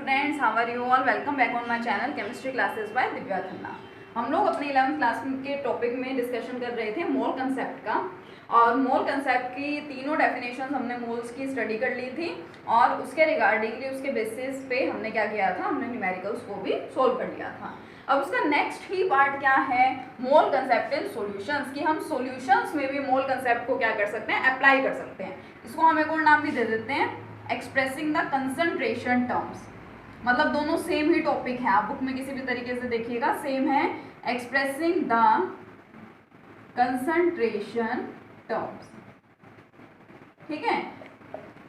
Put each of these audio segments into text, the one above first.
Students, how are you all? Welcome back on my channel chemistry classes by Divya Khanna. हम लोग अपने 11th class के topic में discussion कर रहे थे मोल कंसेप्ट का, और मोल कंसेप्ट की तीनों डेफिनेशन हमने मोल्स की स्टडी कर ली थी, और उसके रिगार्डिंगली उसके बेसिस पे हमने क्या किया था, हमने न्यूमेरिकल्स को भी सोल्व कर लिया था। अब उसका नेक्स्ट ही पार्ट क्या है, मोल कंसेप्ट इन सॉल्यूशंस, कि हम सॉल्यूशंस में भी मोल कंसेप्ट को क्या कर सकते हैं, अप्लाई कर सकते हैं। इसको हम एक और नाम भी दे देते हैं, एक्सप्रेसिंग द कंसंट्रेशन टर्म्स। मतलब दोनों सेम ही टॉपिक है, आप बुक में किसी भी तरीके से देखिएगा सेम है, एक्सप्रेसिंग द कंसंट्रेशन टर्म्स। ठीक है,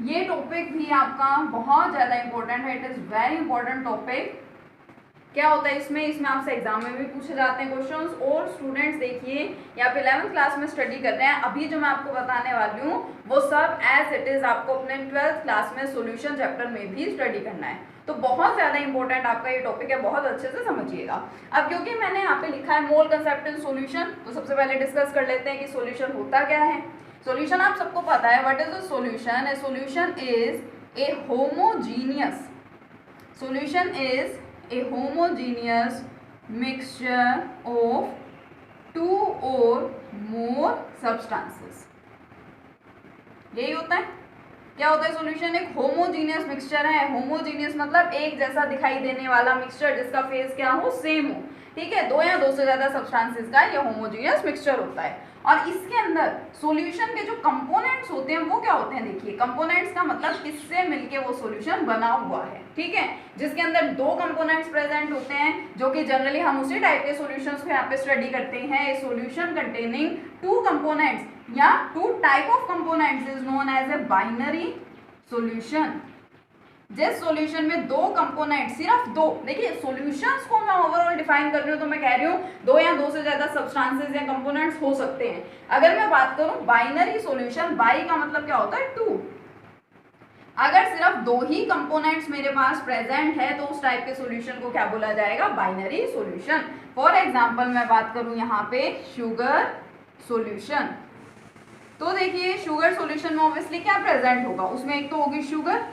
ये टॉपिक भी आपका बहुत ज़्यादा इंपॉर्टेंट है, it is very important topic. क्या होता है इसमें आपसे एग्जाम में भी पूछे जाते हैं क्वेश्चंस। और स्टूडेंट्स देखिए, यहाँ पे 11th क्लास में स्टडी कर रहे हैं, अभी जो मैं आपको बताने वाली हूँ वो सब एज इट इज आपको अपने 12th क्लास में सॉल्यूशन चैप्टर में भी स्टडी करना है। तो बहुत ज़्यादा इंपॉर्टेंट आपका ये टॉपिक है, बहुत अच्छे से समझिएगा। अब क्योंकि मैंने यहाँ पे लिखा है मोल कंसेप्ट इन सॉल्यूशन, तो सबसे पहले डिस्कस कर लेते हैं कि सॉल्यूशन होता क्या है। सॉल्यूशन आप सबको पता है, what is a solution? A solution is a homogeneous, solution is a homogeneous mixture of two or more substances। यही होता है। क्या होता है सॉल्यूशन? एक होमोजीनियस मिक्सचर है। होमोजीनियस मतलब एक जैसा दिखाई देने वाला मिक्सचर जिसका फेज क्या हो, सेम हो। ठीक है, दो या दो से ज्यादा सब्सटेंसेस का ये होमोजीनियस मिक्सचर होता है। और इसके अंदर सॉल्यूशन के जो कंपोनेंट्स होते हैं वो क्या होते हैं? देखिए, कंपोनेंट्स का मतलब किससे मिलके वो सॉल्यूशन बना हुआ है। ठीक है, जिसके अंदर दो कंपोनेंट्स प्रेजेंट होते हैं, जो कि जनरली हम उसी टाइप के सॉल्यूशंस को यहाँ पे स्टडी करते हैं। A solution containing two components या two type of components is known as a binary solution. जिस सॉल्यूशन में दो कंपोनेंट, सिर्फ दो, देखिए सॉल्यूशंस को मैं ओवरऑल डिफाइन कर रही हूँ तो मैं कह रही हूँ दो या दो से ज्यादा सब्सटेंसेस या कंपोनेंट्स हो सकते हैं। अगर मैं बात करूँ बाइनरी सॉल्यूशन, बाई का मतलब क्या होता है, टू। अगर सिर्फ दो ही कंपोनेंट्स मेरे पास प्रेजेंट है तो उस टाइप के सॉल्यूशन को क्या बोला जाएगा, बाइनरी सॉल्यूशन। फॉर एग्जांपल मैं बात करूं यहाँ पे शुगर सॉल्यूशन, तो देखिए शुगर सॉल्यूशन में ऑब्वियसली क्या प्रेजेंट होगा, उसमें एक तो होगी शुगर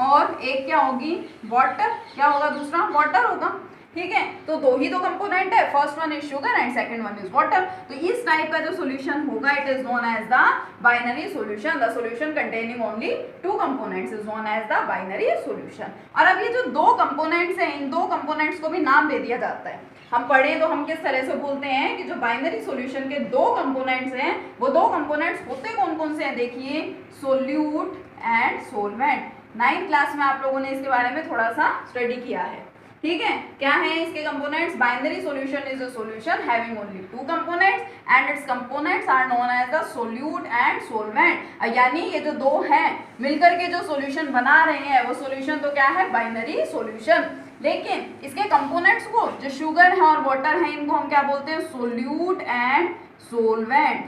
और एक क्या होगी, वाटर। क्या होगा दूसरा, वाटर होगा। ठीक है, तो दो ही तो कंपोनेंट है, first one is sugar and second one is water. तो इस टाइप का जो सॉल्यूशन होगा it is known as the binary solution. The solution containing only two components is known as the binary solution. और अब ये जो दो कंपोनेंट्स हैं, इन दो कंपोनेंट्स को भी नाम दे दिया जाता है। हम पढ़े तो हम किस तरह से बोलते हैं कि जो बाइनरी सॉल्यूशन के दो कंपोनेंट्स हैं वो दो कंपोनेंट्स होते कौन कौन से हैं? देखिए, solute and solvent. 9th class में आप लोगों ने इसके बारे में थोड़ा सा स्टडी किया है। ठीक है, क्या है इसके components? Binary solution is a solution having only two components and its components are known as the solute and solvent. यानी ये जो दो हैं मिलकर के जो सॉल्यूशन बना रहे हैं वो सॉल्यूशन तो क्या है, बाइनरी सॉल्यूशन। लेकिन इसके कंपोनेंट्स को, जो शुगर है और वाटर है, इनको हम क्या बोलते हैं, सोल्यूट एंड सोलवेंट।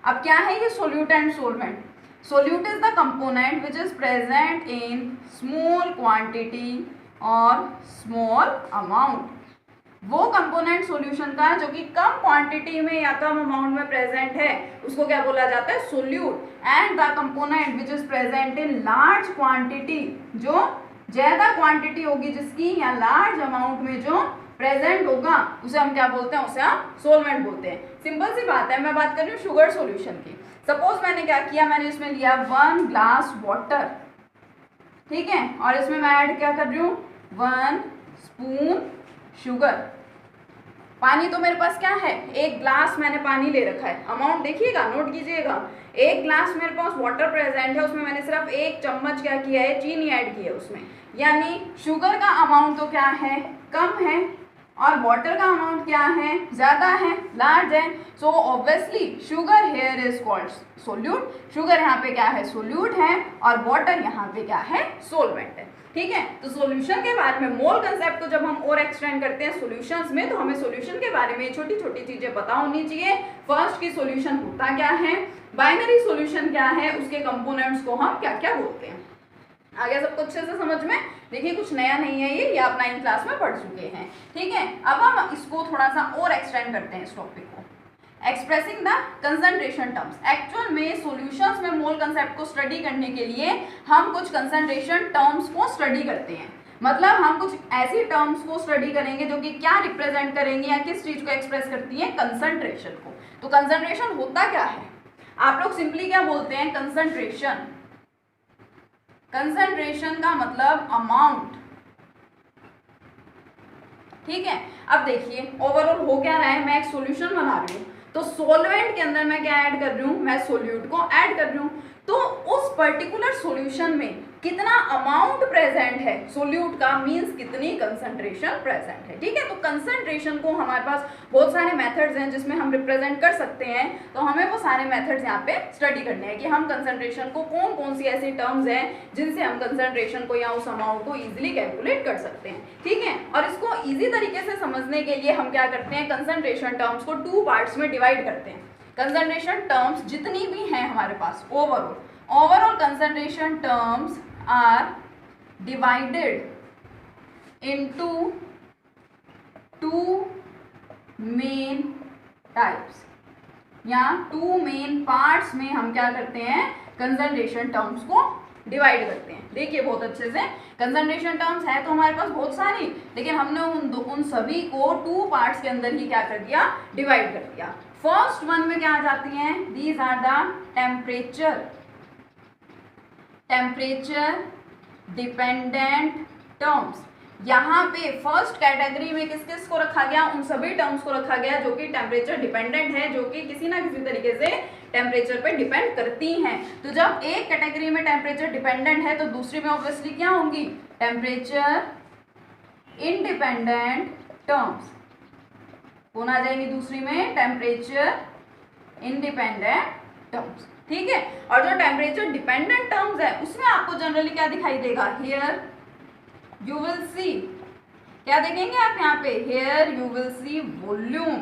अब क्या है ये solute and solvent? Solute is the component which is present in small quantity or small amount। वो कंपोनेंट सॉल्यूशन का जो कि कम क्वांटिटी में या कम अमाउंट में प्रेजेंट है उसको क्या बोला जाता है, solute. And the component which is present in large quantity, जो ज्यादा क्वांटिटी होगी जिसकी, या लार्ज अमाउंट में जो प्रेजेंट होगा उसे हम क्या बोलते हैं, उसे हम सोलवेंट बोलते हैं। सिंपल सी बात है, मैं बात कर रही हूँ शुगर सॉल्यूशन की। सपोज मैंने क्या किया, मैंने इसमें लिया 1 ग्लास वाटर। ठीक है, और इसमें मैं ऐड क्या कर रही हूँ, 1 स्पून शुगर। पानी तो मेरे पास क्या है, 1 ग्लास मैंने पानी ले रखा है। अमाउंट देखिएगा, नोट कीजिएगा, 1 ग्लास मेरे पास वाटर प्रेजेंट है, उसमें मैंने सिर्फ 1 चम्मच क्या किया है, चीनी ऐड की है उसमें। यानी शुगर का अमाउंट तो क्या है, कम है, और वाटर का अमाउंट क्या है, ज्यादा है, लार्ज है। So obviously sugar here is called solute. Sugar यहाँ पे क्या है, सोल्यूट है, और वाटर यहाँ पे क्या है, सोलवेंट है। ठीक है, तो सॉल्यूशन के बारे में, मोल कंसेप्ट को जब हम और एक्सटेंड करते हैं सॉल्यूशंस में, तो हमें सॉल्यूशन के बारे में छोटी छोटी चीजें पता होनी चाहिए। फर्स्ट की सॉल्यूशन होता क्या है, बाइनरी सॉल्यूशन क्या है, उसके कंपोनेंट्स को हम क्या क्या बोलते हैं। आ गया सबको अच्छे से समझ में? देखिए कुछ नया नहीं है ये आप 9th क्लास में पढ़ चुके हैं। ठीक है, अब हम इसको थोड़ा सा और एक्सटेंड करते हैं इस टॉपिक को। Expressing the concentration terms. Actual में सॉल्यूशंस में मोल कंसेप्ट को स्टडी करने के लिए हम कुछ कंसंट्रेशन टर्म्स को स्टडी करते हैं। मतलब हम कुछ ऐसी टर्म्स को स्टडी करेंगे जो कि क्या रिप्रेजेंट करेंगे या किस चीज को एक्सप्रेस करती है, कंसंट्रेशन को। तो कंसंट्रेशन होता क्या है, आप लोग सिंपली क्या बोलते हैं, कंसंट्रेशन। कंसंट्रेशन का मतलब अमाउंट, ठीक है। अब देखिए ओवरऑल हो क्या रहा है, मैं एक सॉल्यूशन बना रही हूँ, तो सॉल्वेंट के अंदर मैं क्या ऐड कर रही हूँ, मैं सोल्यूट को ऐड कर रही हूँ। तो उस पर्टिकुलर सॉल्यूशन में कितना अमाउंट प्रेजेंट है सोल्यूट का, मींस कितनी कंसंट्रेशन प्रेजेंट है, ठीक है। तो कंसंट्रेशन को हमारे पास बहुत सारे मेथड्स हैं जिसमें हम रिप्रेजेंट कर सकते हैं, तो हमें वो सारे मेथड्स यहाँ पे स्टडी करने हैं कि हम कंसंट्रेशन को कौन कौन सी ऐसी टर्म्स हैं जिनसे हम कंसंट्रेशन को या उस अमाउंट को इजीली कैलकुलेट कर सकते हैं, ठीक है। और इसको ईजी तरीके से समझने के लिए हम क्या करते हैं, कंसंट्रेशन टर्म्स को 2 पार्ट्स में डिवाइड करते हैं। कंसंट्रेशन टर्म्स जितनी भी हैं हमारे पास overall concentration terms are divided into 2 main types या 2 मेन पार्ट्स में हम क्या करते हैं, कंसंट्रेशन टर्म्स को डिवाइड करते हैं। देखिए बहुत अच्छे से, कंसंट्रेशन टर्म्स है तो हमारे पास बहुत सारी, लेकिन हमने उन सभी को 2 पार्ट्स के अंदर ही क्या कर दिया, डिवाइड कर दिया। फर्स्ट वन में क्या आ जाती हैं, these are the temperature dependent terms. यहाँ पे फर्स्ट कैटेगरी में किस किस को रखा गया, उन सभी टर्म्स को रखा गया जो कि टेम्परेचर डिपेंडेंट है, जो कि किसी ना किसी तरीके से टेम्परेचर पे डिपेंड करती हैं। तो जब एक कैटेगरी में टेम्परेचर डिपेंडेंट है तो दूसरी में ऑब्वियसली क्या होंगी, टेम्परेचर इंडिपेंडेंट टर्म्स। कौन आ जाएंगी दूसरी में, टेम्परेचर इंडिपेंडेंट टर्म्स, ठीक है। और जो टेम्परेचर डिपेंडेंट टर्म्स है उसमें आपको जनरली क्या दिखाई देगा, हियर यू विल सी, क्या देखेंगे आप यहाँ पे, here you will see volume,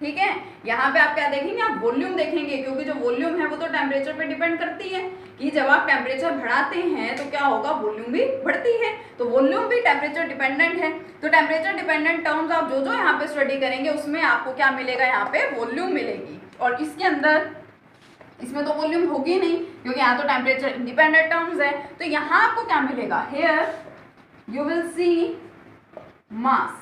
ठीक है। यहाँ पे आप क्या देखेंगे, आप वॉल्यूम देखेंगे, क्योंकि जो वॉल्यूम है वो तो टेम्परेचर पे डिपेंड करती है कि जब आप टेम्परेचर बढ़ाते हैं तो क्या होगा, वॉल्यूम भी बढ़ती है। तो वॉल्यूम भी टेम्परेचर डिपेंडेंट है। तो टेम्परेचर डिपेंडेंट टर्म्स आप जो जो यहाँ पे स्टडी करेंगे उसमें आपको क्या मिलेगा, यहाँ पे वॉल्यूम मिलेगी। और इसके अंदर इसमें तो वॉल्यूम होगी नहीं क्योंकि यहाँ तो टेम्परेचर इंडिपेंडेंट टर्म्स है। तो यहाँ आपको क्या मिलेगा, हियर यू विल सी मास।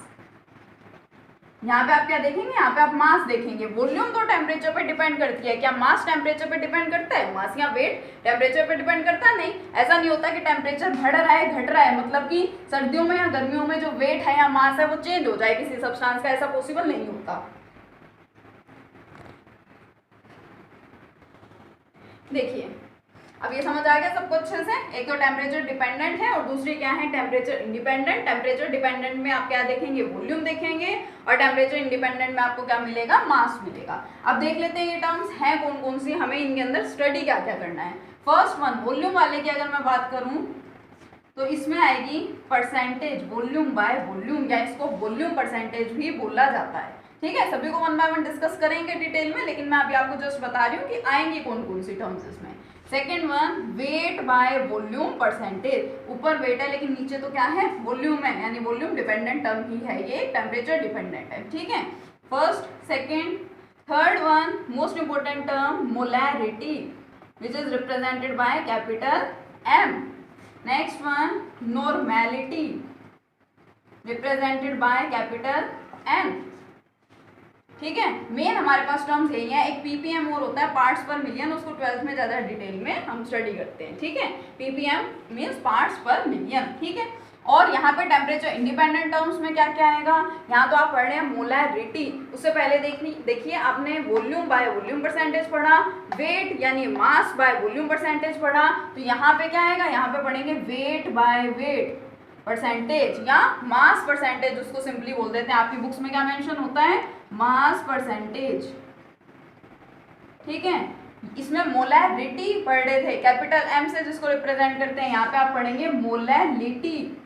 यहाँ पे आप क्या देखेंगे, यहाँ पे आप मास देखेंगे। वॉल्यूम तो टेम्परेचर पे डिपेंड करती है, क्या मास टेम्परेचर पे डिपेंड करता है, मास या वेट टेम्परेचर पे डिपेंड करता है, नहीं। ऐसा नहीं होता कि टेम्परेचर बढ़ रहा है घट रहा है, मतलब कि सर्दियों में या गर्मियों में जो वेट है या मास है वो चेंज हो जाए किसी सब्सटेंस का, ऐसा पॉसिबल नहीं होता। देखिए अब ये समझ आ गया सबको अच्छे से, एक तो टेम्परेचर डिपेंडेंट है और दूसरी क्या है, टेम्परेचर इंडिपेंडेंट। टेम्परेचर डिपेंडेंट में आप क्या देखेंगे, वॉल्यूम देखेंगे, और टेम्परेचर इंडिपेंडेंट में आपको क्या मिलेगा, मास मिलेगा। अब देख लेते हैं ये टर्म्स हैं कौन कौन सी, हमें इनके अंदर स्टडी क्या क्या करना है। फर्स्ट वन वॉल्यूम वाले की अगर मैं बात करूं तो इसमें आएगी परसेंटेज वॉल्यूम बाय वॉल्यूम, या इसको वॉल्यूम परसेंटेज भी बोला जाता है, ठीक है। सभी को 1 बाय 1 डिस्कस करेंगे डिटेल में, लेकिन मैं अभी आपको जस्ट बता रही हूँ कि आएंगी कौन कौन सी टर्म्स इसमें। Second one weight by volume percentage, ऊपर वेट है लेकिन नीचे तो क्या है, वॉल्यूम है, यानी वॉल्यूम डिपेंडेंट टर्म ही है, ये टेम्परेचर डिपेंडेंट है, ठीक है। First second third one most important term molarity which is represented by capital M। Next one normality represented by capital N, ठीक है। मेन हमारे पास टर्म्स यही है। एक ppm और होता है पार्ट्स पर मिलियन, उसको 12th में ज़्यादा डिटेल में हम स्टडी करते हैं, ठीक है। ppm मीन्स पार्ट्स पर मिलियन, ठीक है। और यहाँ पे टेम्परेचर इंडिपेंडेंट टर्म्स में क्या क्या आएगा, यहाँ तो आप पढ़ रहे हैं मोलैरिटी, उससे पहले देखिए आपने वॉल्यूम बाय वॉल्यूम परसेंटेज पढ़ा, वेट यानी मास बाय वॉल्यूम परसेंटेज पढ़ा, तो यहाँ पे क्या आएगा, यहाँ पे पढ़ेंगे वेट बाय वेट परसेंटेज या मास परसेंटेज, उसको सिंपली बोल देते हैं। आपकी बुक्स में क्या मेंशन होता है, मास परसेंटेज, ठीक है। इसमें मोलैरिटी पढ़ रहे थे, कैपिटल M से जिसको रिप्रेजेंट करते हैं, यहाँ पे आप पढ़ेंगे मोलैलिटी,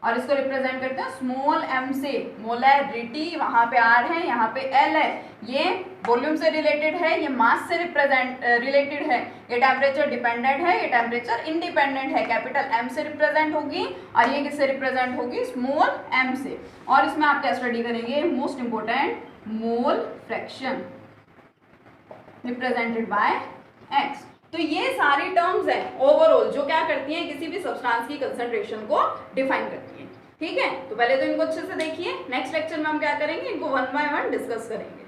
और इसको रिप्रेजेंट करते हैं स्मॉल m से। मोलैरिटी वहाँ पे R है, यहाँ पे L है, ये वॉल्यूम से रिलेटेड है, ये मास से रिलेटेड है, ये टेम्परेचर डिपेंडेंट है, ये टेम्परेचर इंडिपेंडेंट है, कैपिटल M से रिप्रेजेंट होगी, और ये किससे रिप्रेजेंट होगी, स्मॉल m से। और इसमें आप क्या स्टडी करेंगे, most important mole fraction represented by x. तो ये सारी टर्म्स हैं ओवरऑल जो क्या करती हैं, किसी भी सब्सटेंस की कंसंट्रेशन को डिफाइन करती हैं। ठीक है, तो पहले तो इनको अच्छे से देखिए, नेक्स्ट लेक्चर में हम क्या करेंगे, इनको वन बाय वन डिस्कस करेंगे।